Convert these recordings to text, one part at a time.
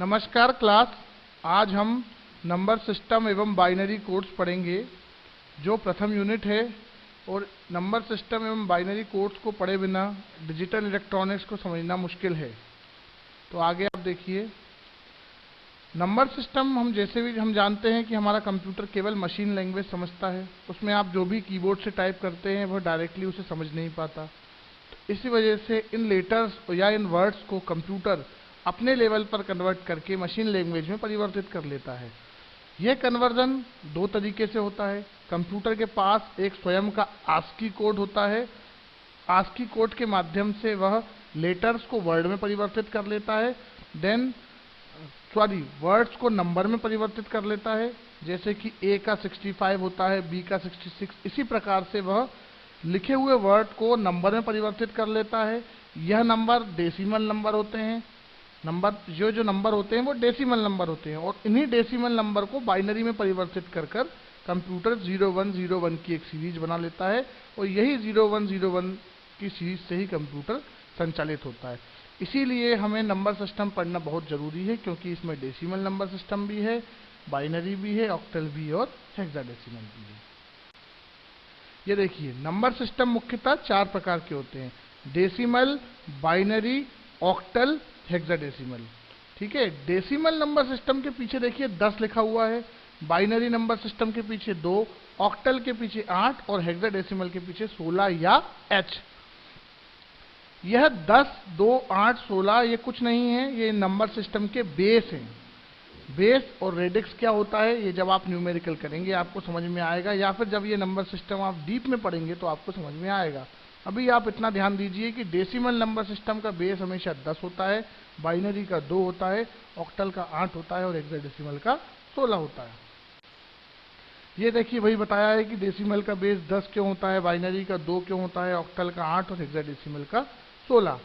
नमस्कार क्लास। आज हम नंबर सिस्टम एवं बाइनरी कोड्स पढ़ेंगे जो प्रथम यूनिट है। और नंबर सिस्टम एवं बाइनरी कोड्स को पढ़े बिना डिजिटल इलेक्ट्रॉनिक्स को समझना मुश्किल है। तो आगे आप देखिए, नंबर सिस्टम हम जानते हैं कि हमारा कंप्यूटर केवल मशीन लैंग्वेज समझता है। उसमें आप जो भी कीबोर्ड से टाइप करते हैं वह डायरेक्टली उसे समझ नहीं पाता। तो इसी वजह से इन लेटर्स या इन वर्ड्स को कंप्यूटर अपने लेवल पर कन्वर्ट करके मशीन लैंग्वेज में परिवर्तित कर लेता है। यह कन्वर्जन दो तरीके से होता है। कंप्यूटर के पास एक स्वयं का आस्की कोड होता है। आस्की कोड के माध्यम से वह लेटर्स को वर्ड में परिवर्तित कर लेता है। वर्ड्स को नंबर में परिवर्तित कर लेता है। जैसे कि ए का 65 होता है, बी का 66। इसी प्रकार से वह लिखे हुए वर्ड को नंबर में परिवर्तित कर लेता है। यह नंबर डेसिमल नंबर होते हैं। जो नंबर होते हैं वो डेसिमल नंबर होते हैं, और इन्हीं डेसिमल नंबर को बाइनरी में परिवर्तित कर कंप्यूटर 0101 की एक सीरीज बना लेता है। और यही 0101 की सीरीज से ही कंप्यूटर संचालित होता है। इसीलिए हमें नंबर सिस्टम पढ़ना बहुत जरूरी है, क्योंकि इसमें डेसिमल नंबर सिस्टम भी है, बाइनरी भी है, ऑक्टल भी है और हेक्साडेसिमल भी है। ये देखिए, नंबर सिस्टम मुख्यतः 4 प्रकार के होते हैं: डेसिमल, बाइनरी, ऑक्टल, हेक्साडेसिमल। ठीक है। डेसिमल नंबर सिस्टम के पीछे देखिए 10 लिखा हुआ है, बाइनरी नंबर सिस्टम के पीछे 2, ऑक्टल के पीछे 8 और हेक्साडेसिमल के पीछे 16 या H। यह 10, 2, 8, 16 ये कुछ नहीं है, ये नंबर सिस्टम के बेस हैं। बेस और रेडिक्स क्या होता है, ये जब आप न्यूमेरिकल करेंगे आपको समझ में आएगा, या फिर जब ये नंबर सिस्टम आप डीप में पढ़ेंगे तो आपको समझ में आएगा। अभी आप इतना ध्यान दीजिए कि डेसिमल नंबर सिस्टम का बेस हमेशा 10 होता है, बाइनरी का 2 होता है, ऑक्टल का 8 होता है और हेक्साडेसिमल का 16 होता है। ये देखिए, वही बताया है कि डेसिमल का बेस 10 क्यों होता है, बाइनरी का 2 क्यों होता है, ऑक्टल का 8 और हेक्साडेसिमल का 16।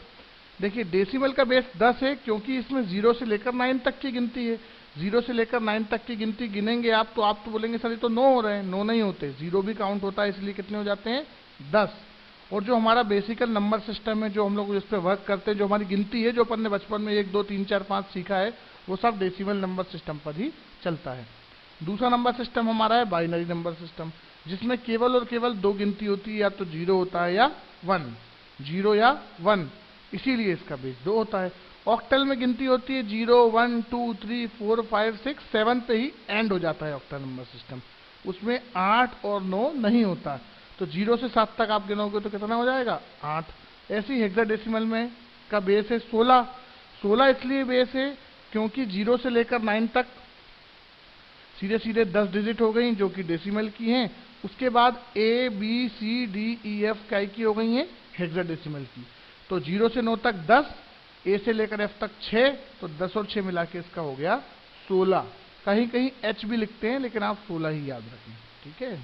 देखिए, डेसिमल का बेस 10 है क्योंकि इसमें 0 से लेकर 9 तक की गिनती है। 0 से लेकर 9 तक की गिनती गिनेंगे आप तो बोलेंगे सर ये तो 9 हो रहे हैं। 9 नहीं होते, 0 भी काउंट होता है, इसलिए कितने हो जाते हैं, 10। और जो हमारा बेसिकल नंबर सिस्टम है, जो हम लोग इस पर वर्क करते हैं, जो हमारी गिनती है, जो अपन ने बचपन में 1, 2, 3, 4, 5 सीखा है, वो सब डेसिमल नंबर सिस्टम पर ही चलता है। दूसरा नंबर सिस्टम हमारा है बाइनरी नंबर सिस्टम, जिसमें केवल और केवल 2 गिनती होती है, या तो 0 होता है या 1, 0 या 1, इसीलिए इसका बेस 2 होता है। ऑक्टल में गिनती होती है 0, 1, 2, 3, 4, 5, 6, 7 पे ही एंड हो जाता है ऑक्टल नंबर सिस्टम। उसमें 8 और 9 नहीं होता। तो 0 से 7 तक आप गिनोगे तो कितना हो जाएगा, 8। ऐसे ही हेक्साडेसिमल में का बेस है 16। 16 इसलिए बेस है क्योंकि 0 से लेकर 9 तक सीधे सीधे 10 डिजिट हो गई जो कि डेसिमल की हैं। उसके बाद A, B, C, D, E, F काय की हो गई हैं, हेक्साडेसिमल की। तो 0 से 9 तक 10, A से लेकर F तक 6, तो 10 और 6 मिला के इसका हो गया 16। कहीं कहीं H भी लिखते हैं, लेकिन आप 16 ही याद रखें। ठीक है।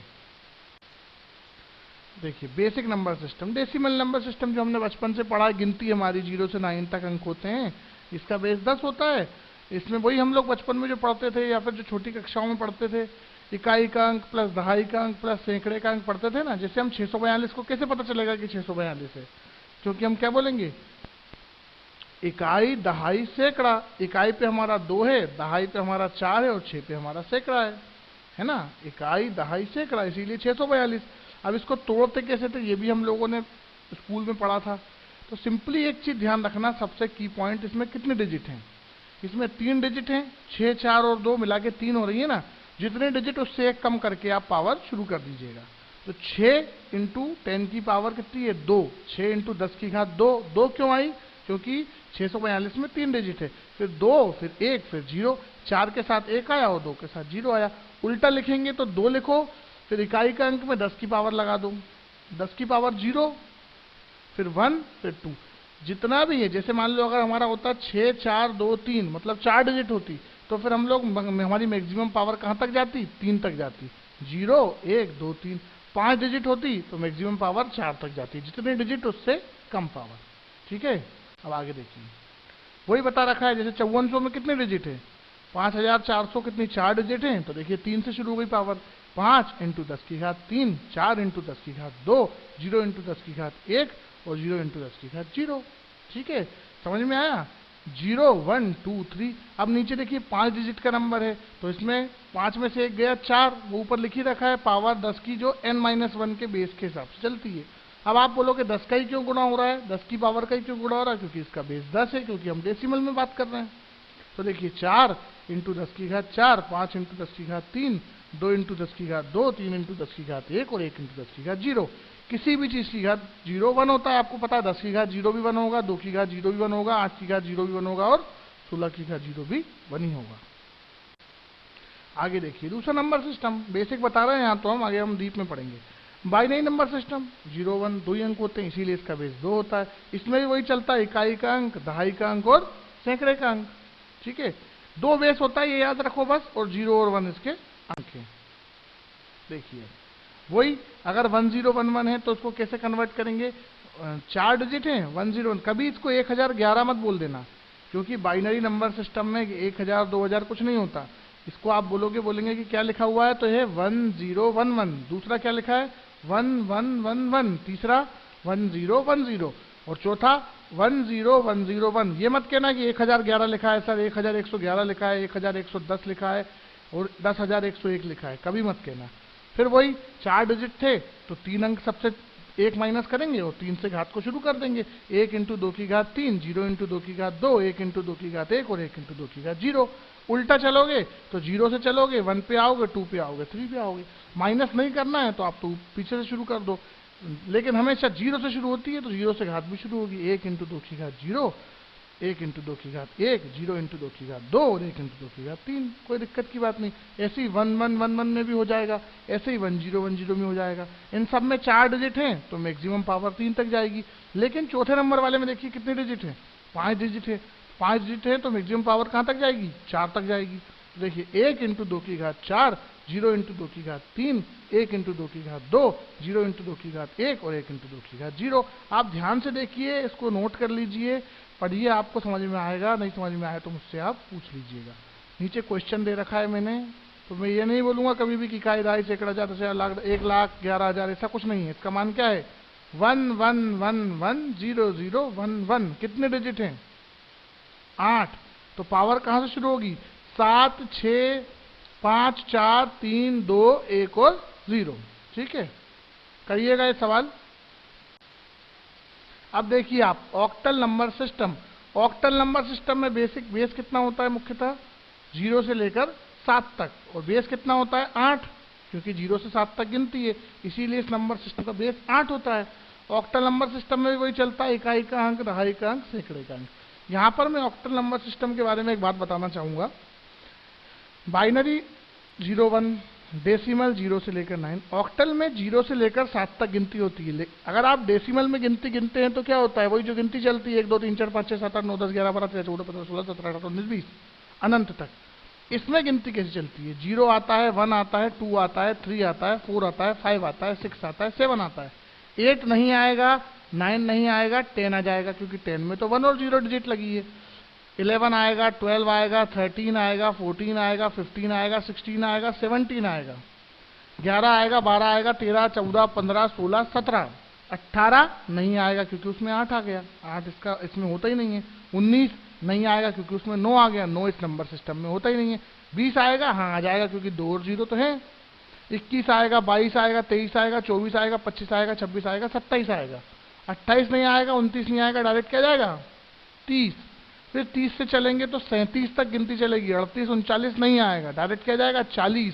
देखिए, basic number system, decimal number system जो हमने बचपन से पढ़ा है, गिनती हमारी 0 से 9 तक अंक होते हैं, इसका बेस 10 होता है। इसमें वही हम लोग बचपन में जो पढ़ते थे, या फिर जो छोटी कक्षाओं में पढ़ते थे, इकाई का अंक प्लस दहाई का अंक प्लस सैकड़े का अंक पढ़ते थे ना। जैसे हम 642 को कैसे पता चलेगा कि 642 है, क्योंकि हम क्या बोलेंगे, इकाई, दहाई, सैकड़ा। इकाई पे हमारा 2 है, दहाई पे हमारा 4 है और 6 पे हमारा सैकड़ा है ना। इकाई, दहाई, सैकड़ा, इसीलिए 642। अब इसको तोड़ते कैसे थे, ये भी हम लोगों ने स्कूल में पढ़ा था। तो सिंपली एक चीज ध्यान रखना, सबसे की पॉइंट, इसमें कितने डिजिट हैं, इसमें 3 डिजिट हैं। 6, 4 और 2 मिला के 3 हो रही है ना। जितने डिजिट उससे एक कम करके आप पावर शुरू कर दीजिएगा। तो 6 इंटू 10 की पावर कितनी है, 2। 6 इंटू 10 की घात 2। 2 क्यों आई, क्योंकि 642 में 3 डिजिट है। फिर 2, फिर 1, फिर 0। 4 के साथ 1 आया और 2 के साथ 0 आया। उल्टा लिखेंगे तो 2 लिखो, फिर इकाई का अंक में 10 की पावर लगा दो, 10 की पावर 0, फिर 1, फिर 2, जितना भी है। जैसे मान लो अगर हमारा होता 6, 4, 2, 3, मतलब 4 डिजिट होती, तो फिर हम लोग हमारी मैक्सिमम पावर कहाँ तक जाती, 3 तक जाती। 0, 1, 2, 3। 5 डिजिट होती तो मैक्सिमम पावर 4 तक जाती, जितने डिजिट उससे कम पावर। ठीक है। अब आगे देखिए, वही बता रखा है। जैसे 5400 में कितने डिजिट है, 5400 कितनी 4 डिजिट है। तो देखिए 3 से शुरू हो गई पावर। 5 इंटू 10 की घात 3, 4 इंटू 10 की घात 2, 0 इंटू 10 की घात 1 और 0 इंटू 10 की घात 0। ठीक है, समझ में आया। 0 1 2 3। अब नीचे देखिए 5 डिजिट का नंबर है, तो इसमें 5 में से एक गया 4, वो ऊपर लिखी रखा है पावर 10 की जो n-1 के बेस के हिसाब से चलती है। अब आप बोलोगे 10 का ही क्यों गुणा हो रहा है, 10 की पावर का ही क्यों गुणा हो रहा है, क्योंकि इसका बेस 10 है, क्योंकि हम डेसिमल में बात कर रहे हैं। तो देखिए 4 इंटू 10 की घात 4, 5 इंटू 10 की घात 3, 2 इंटू 10 की घात 2, 3 इंटू 10 की घात 1 और 1 इंटू 10 की घात 0। किसी भी चीज़ की घात 0 1 होता है, आपको पता है। 10 की घात 0 भी 1 होगा, 2 की घात 0 भी 1 होगा, 8 की घात 0 भी 1 होगा और 16 की घात 0 भी 1 ही होगा। आगे देखिए दूसरा नंबर सिस्टम, बेसिक बता रहे हैं यहाँ, तो हम आगे हम डीप में पढ़ेंगे। बाइनरी नंबर सिस्टम 0 1 2 ही अंक होते हैं, इसीलिए इसका बेस 2 होता है। इसमें भी वही चलता है, इकाई का अंक, दहाई का अंक और सैकड़े का अंक। ठीक है, 2 बेस होता है, ये याद रखो बस, और 0 और 1 इसके अंक हैं। देखिए वही, अगर 1011 है तो उसको कैसे कन्वर्ट करेंगे, 4 डिजिट है 101, कभी इसको 1011 मत बोल देना, क्योंकि बाइनरी नंबर सिस्टम में 1000 2000 कुछ नहीं होता। इसको आप बोलेंगे कि क्या लिखा हुआ है, तो ये 1011, दूसरा क्या लिखा है 1111, तीसरा 1010 और चौथा 10101। ये मत कहना कि 1011 लिखा है सर, 1111 लिखा है, 1110 लिखा है और 10101 लिखा है, कभी मत कहना। फिर वही 4 डिजिट थे तो 3 अंक सबसे 1 माइनस करेंगे और 3 से घात को शुरू कर देंगे। 1 इंटू 2 की घात 3, 0 इंटू 2 की घात 2, 1 इंटू 2 की घात 1 और 1 इंटू 2 की घात 0। उल्टा चलोगे तो 0 से चलोगे 1 पे आओगे, 2 पे आओगे, 3 पे आओगे। माइनस नहीं करना है तो आप तो पीछे से शुरू कर दो, लेकिन हमेशा 0 से शुरू होती है तो 0 से घात भी शुरू होगी। 1 इंटू 2 की घात 0, 1 इंटू 2 की घात 1, 0 इंटू 2 की घात 2 और 1 इंटू 2 की घात 3। कोई दिक्कत की बात नहीं। ऐसे ही 1111 में भी हो जाएगा, ऐसे ही 1010 में हो जाएगा। इन सब में 4 डिजिट हैं तो मैक्सिमम पावर 3 तक जाएगी। लेकिन चौथे नंबर वाले में देखिए कितने डिजिट हैं, 5 डिजिट है। 5 डिजिट है तो मैक्सिमम पावर कहाँ तक जाएगी, 4 तक जाएगी। देखिए 1 इंटू 2 की घात 4, 0 इंटू 2 की घात 3, 1 इंटू 2 की घात 2, 0 इंटू 2 की घात 1 और 1 इंटू 2 की घात 0। आप ध्यान से देखिए, इसको नोट कर लीजिए, पढ़िए, आपको समझ में आएगा। नहीं समझ में आए तो मुझसे आप पूछ लीजिएगा। नीचे क्वेश्चन दे रखा है मैंने, तो मैं ये नहीं बोलूँगा कभी भी कि इकाई, दहाई, सैकड़ा, हजार, 10,000, लाख, 1,11,000, ऐसा कुछ नहीं है। इसका मान क्या है 11110011। कितने डिजिट हैं 8। तो पावर कहाँ से शुरू होगी 7 6 5 4 3 2 1 और 0। ठीक है, करिएगा ये सवाल। अब देखिए आप octal number system, octal number system में बेसिक बेस कितना होता है, मुख्यतः 0 से लेकर 7 तक, और बेस कितना होता है 8, क्योंकि 0 से 7 तक गिनती है, इसीलिए इस नंबर सिस्टम का बेस 8 होता है। ऑक्टल नंबर सिस्टम में भी वही चलता है, इकाई का अंक, दहाई का अंक, सैकड़े का अंक। यहाँ पर मैं ऑक्टल नंबर सिस्टम के बारे में एक बात बताना चाहूँगा। बाइनरी 0 1, डेसिमल 0 से लेकर 9, ऑक्टल में 0 से लेकर 7 तक गिनती होती है। अगर आप डेसिमल में गिनती गिनते हैं तो क्या होता है, वही जो गिनती चलती है 1 2 3 4 5 6 7 8 9 10 11 12 13 14 15 16 17 18 19 20 अनंत तक। इसमें गिनती कैसे चलती है, 0 आता है, 1 आता है, 2 आता है, 3 आता है, 4 आता है, 5 आता है, 6 आता है, 7 आता है, 8 नहीं आएगा, 9 नहीं आएगा, 10 आ जाएगा, क्योंकि 10 में तो 1 और 0 डिजिट लगी है। 11 आएगा, 12 आएगा, 13 आएगा, 14 आएगा, 15 आएगा, 16 आएगा, 17 आएगा, 11 आएगा, 12 आएगा, 13 14 15 16 17, 18 नहीं आएगा क्योंकि उसमें 8 आ गया, 8 इसका इसमें होता ही नहीं है। 19 नहीं आएगा क्योंकि उसमें 9 आ गया, 9 इस नंबर सिस्टम में होता ही नहीं है। 20 आएगा, हाँ आ जाएगा क्योंकि 2 और 0 तो है। 21 आएगा, 22 आएगा, 23 आएगा, 24 आएगा, 25 आएगा, 26 आएगा, 27 आएगा। 28 नहीं आएगा, 29 नहीं आएगा, डायरेक्ट क्या जाएगा 30। फिर 30 से चलेंगे तो 37 तक गिनती चलेगी, 38 39 नहीं आएगा, डायरेक्ट क्या जाएगा 40।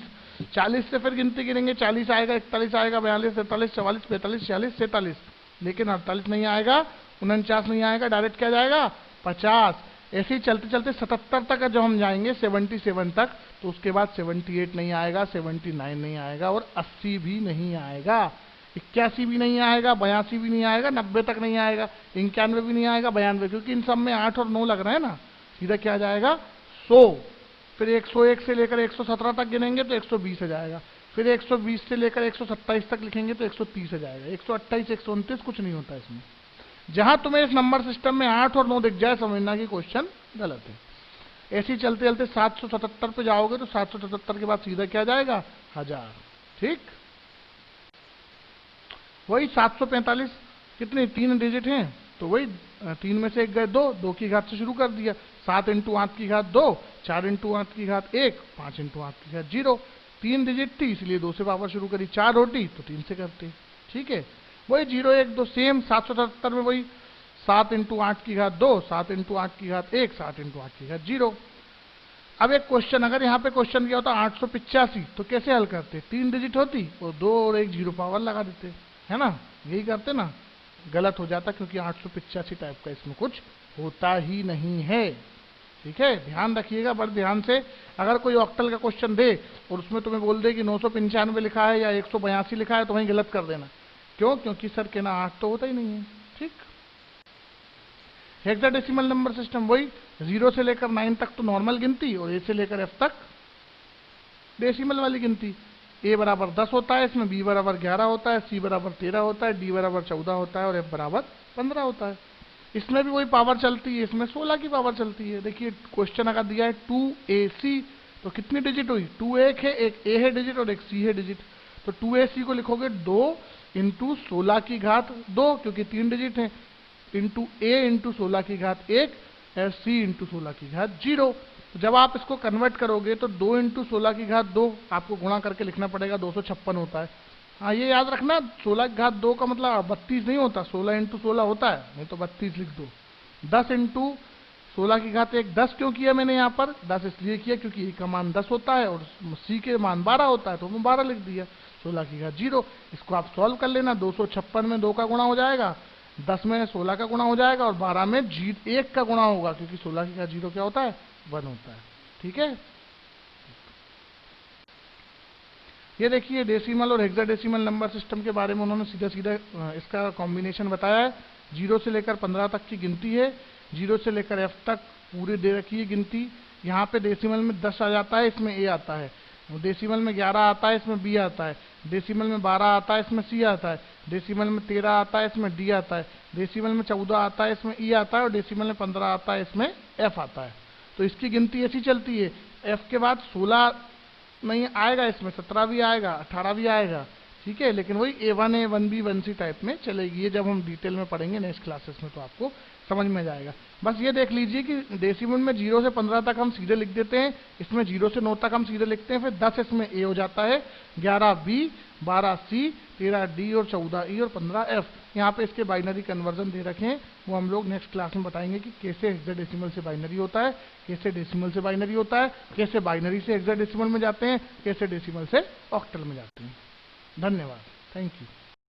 40 से फिर गिनती गिनेंगे, 40 आएगा, 41 आएगा, 42 43 44 45 46 47, लेकिन 48 नहीं आएगा, 49 नहीं आएगा, डायरेक्ट क्या जाएगा 50। ऐसे ही चलते चलते 77 तक जब हम जाएंगे 77 तक, तो उसके बाद 78 नहीं आएगा, 79 नहीं आएगा और 80 भी नहीं आएगा, 81 भी नहीं आएगा, 82 भी नहीं आएगा, 90 तक नहीं आएगा, 91 भी नहीं आएगा, 92, क्योंकि इन सब में 8 और 9 लग रहा है ना, सीधा क्या जाएगा 100। फिर 101 से लेकर 117 तक गिनेंगे तो 120 आ जाएगा। फिर 120 से लेकर 127 तक लिखेंगे तो 130 आ जाएगा। 128 129 कुछ नहीं होता इसमें। जहां तुम्हें इस नंबर सिस्टम में 8 और 9 दिख जाए, समझना कि क्वेश्चन गलत है। ऐसे ही चलते चलते 777 पे जाओगे तो 777 के बाद सीधा क्या जाएगा 1000। ठीक, वही 745 कितने 3 डिजिट हैं, तो वही 3 में से 1 गए 2, 2 की घात से शुरू कर दिया, 7 इंटू 8 की घात 2, 4 इंटू 8 की घात 1, 5 इंटू 8 की घात 0। 3 डिजिट थी इसलिए 2 से पावर शुरू करी, 4 होती तो 3 से करते। ठीक है, वही 0 1 2 सेम 777 में वही 7 इंटू 8 की घात 2, 7 इंटू 8 की घात 1, 7 इंटू 8 की घात 0। अब एक क्वेश्चन, अगर यहाँ पे क्वेश्चन क्या होता 885 तो कैसे हल करते? 3 डिजिट होती और 2 और 1 0 पावर लगा देते, है ना, यही करते ना। गलत हो जाता क्योंकि 885 टाइप का इसमें कुछ होता ही नहीं है। ठीक है, ध्यान रखिएगा बड़े ध्यान से। अगर कोई ऑक्टल का क्वेश्चन दे और उसमें तुम्हें बोल दे कि 995 लिखा है या 182 लिखा है तो वहीं गलत कर देना। क्यों? क्योंकि सर के ना 8 तो होता ही नहीं है। ठीक, हेक्साडेसिमल नंबर सिस्टम वही 0 से लेकर 9 तक तो नॉर्मल गिनती और A से लेकर F तक डेसिमल वाली गिनती। A बराबर 10 होता है, इसमें B बराबर 11 होता है, C बराबर 13 होता है, D बराबर 14 होता है और F बराबर 15 होता है। इसमें भी वही पावर चलती है, इसमें 16 की पावर चलती है। देखिए क्वेश्चन अगर दिया है 2AC तो कितनी डिजिट हुई? 2 एक है, एक A है डिजिट और एक C है डिजिट। तो 2AC को लिखोगे 2 इंटू 16 की घात 2 क्योंकि 3 डिजिट है, इंटू A इंटू 16 की घात 1 और C इंटू 16 की घात 0। तो जब आप इसको कन्वर्ट करोगे तो 2 इंटू 16 की घात 2 आपको गुणा करके लिखना पड़ेगा, 256 होता है। हाँ ये याद रखना, 16 की घात 2 का मतलब 32 नहीं होता, 16 इंटू 16 होता है, नहीं तो 32 लिख दो। 10 इंटू 16 की घात 1, 10 क्यों किया मैंने यहाँ पर? 10 इसलिए किया क्योंकि A का मान 10 होता है और C के मान 12 होता है, तो मैं 12 लिख दिया। 16 की घात 0, इसको आप सॉल्व कर लेना। 256 में 2 का गुणा हो जाएगा, 10 में 16 का गुणा हो जाएगा और 12 में 1 का गुणा होगा क्योंकि 16 की घात 0 क्या होता है? 1 होता है। ठीक है, ये देखिए डेसिमल और हेक्साडेसिमल नंबर सिस्टम के बारे में उन्होंने सीधा सीधा इसका कॉम्बिनेशन बताया है। 0 से लेकर 15 तक की गिनती है, 0 से लेकर F तक पूरे दे रखी है गिनती। यहाँ पे डेसिमल में 10 आ जाता है, इसमें A आता है। डेसिमल में 11 आता है, इसमें B आता है। डेसिमल में 12 आता है, इसमें C आता है। डेसिमल में 13 आता है, इसमें D आता है। डेसिमल में 14 आता है, इसमें E आता है और डेसिमल में 15 आता है, इसमें F आता है। तो इसकी गिनती ऐसी चलती है, F के बाद 16 नहीं आएगा, इसमें 17 भी आएगा, 18 भी आएगा। ठीक है, लेकिन वही A1 A 1B 1C type में चलेगी। ये जब हम डिटेल में पढ़ेंगे नेक्स्ट क्लासेस में तो आपको समझ में जाएगा। बस ये देख लीजिए कि डेसिमल में 0 से 15 तक हम सीधे लिख देते हैं, इसमें 0 से 9 तक हम सीधे लिखते हैं, फिर 10 इसमें A हो जाता है, 11 B, 12 C, 13 D और 14 E और 15 F। यहाँ पे इसके बाइनरी कन्वर्जन दे रखे हैं, वो हम लोग नेक्स्ट क्लास में बताएंगे कि कैसे हेक्साडेसिमल से बाइनरी होता है, कैसे डेसिमल से बाइनरी होता है, कैसे बाइनरी से हेक्साडेसिमल में जाते हैं, कैसे डेसिमल से ऑक्टल में जाते हैं। धन्यवाद, थैंक यू।